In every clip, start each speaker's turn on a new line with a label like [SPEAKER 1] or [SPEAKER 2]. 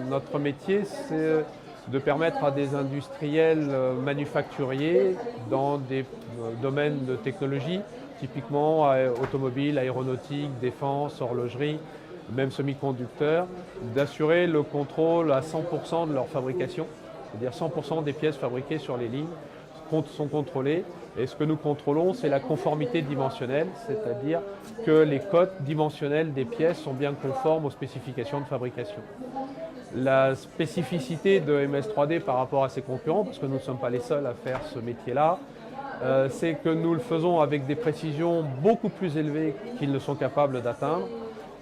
[SPEAKER 1] notre métier, c'est de permettre à des industriels manufacturiers dans des domaines de technologie, typiquement automobile, aéronautique, défense, horlogerie, même semi-conducteurs, d'assurer le contrôle à 100% de leur fabrication, c'est-à-dire 100% des pièces fabriquées sur les lignes sont contrôlées. Et ce que nous contrôlons, c'est la conformité dimensionnelle, c'est-à-dire que les cotes dimensionnelles des pièces sont bien conformes aux spécifications de fabrication. La spécificité de MS3D par rapport à ses concurrents, parce que nous ne sommes pas les seuls à faire ce métier-là, c'est que nous le faisons avec des précisions beaucoup plus élevées qu'ils ne sont capables d'atteindre.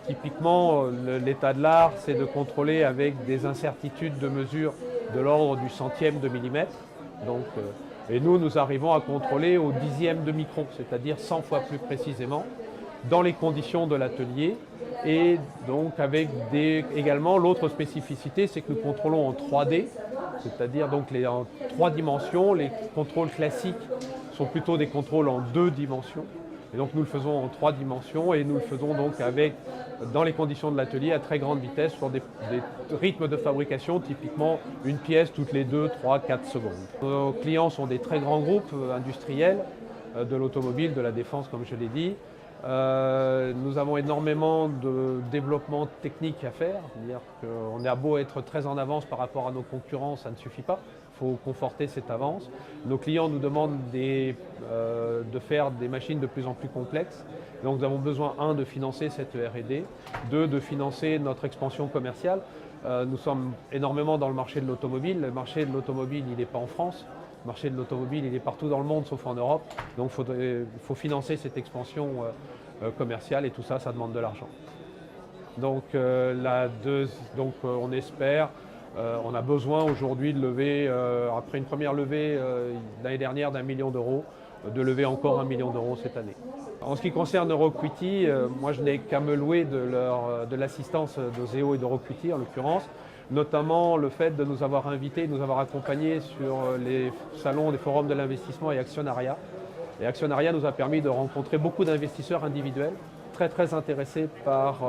[SPEAKER 1] Typiquement, l'état de l'art, c'est de contrôler avec des incertitudes de mesure de l'ordre du centième de millimètre. Donc, et nous arrivons à contrôler au dixième de micron, c'est-à-dire 100 fois plus précisément, dans les conditions de l'atelier. Et donc avec également l'autre spécificité, c'est que nous contrôlons en 3D, c'est-à-dire donc en 3 dimensions. Les contrôles classiques sont plutôt des contrôles en 2 dimensions. Et donc nous le faisons en 3 dimensions et nous le faisons donc dans les conditions de l'atelier à très grande vitesse sur des rythmes de fabrication, typiquement une pièce toutes les 2, 3, 4 secondes. Nos clients sont des très grands groupes industriels de l'automobile, de la défense comme je l'ai dit. Nous avons énormément de développement technique à faire, c'est-à-dire qu'on a beau être très en avance par rapport à nos concurrents, ça ne suffit pas. Il faut conforter cette avance. Nos clients nous demandent de faire des machines de plus en plus complexes. Donc nous avons besoin, de financer cette R&D, de financer notre expansion commerciale. Nous sommes énormément dans le marché de l'automobile. Le marché de l'automobile, il n'est pas en France. Le marché de l'automobile, il est partout dans le monde, sauf en Europe. Donc il faut financer cette expansion commerciale et tout ça, ça demande de l'argent. Donc, on espère, on a besoin aujourd'hui de lever, après une première levée l'année dernière d'1 million d'euros, de lever encore 1 million d'euros cette année. En ce qui concerne Euroquity, moi je n'ai qu'à me louer de l'assistance d'Oseo et d'Euroquity en l'occurrence, notamment le fait de nous avoir invités, de nous avoir accompagnés sur les salons des forums de l'investissement et actionnariat. Et actionnariat nous a permis de rencontrer beaucoup d'investisseurs individuels très intéressés par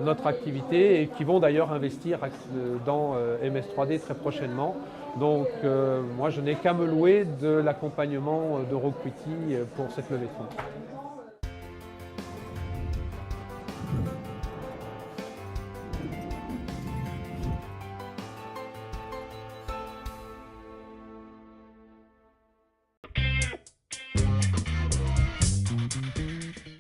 [SPEAKER 1] notre activité et qui vont d'ailleurs investir dans MS3D très prochainement. Donc moi je n'ai qu'à me louer de l'accompagnement d'Euroquity pour cette levée de fonds.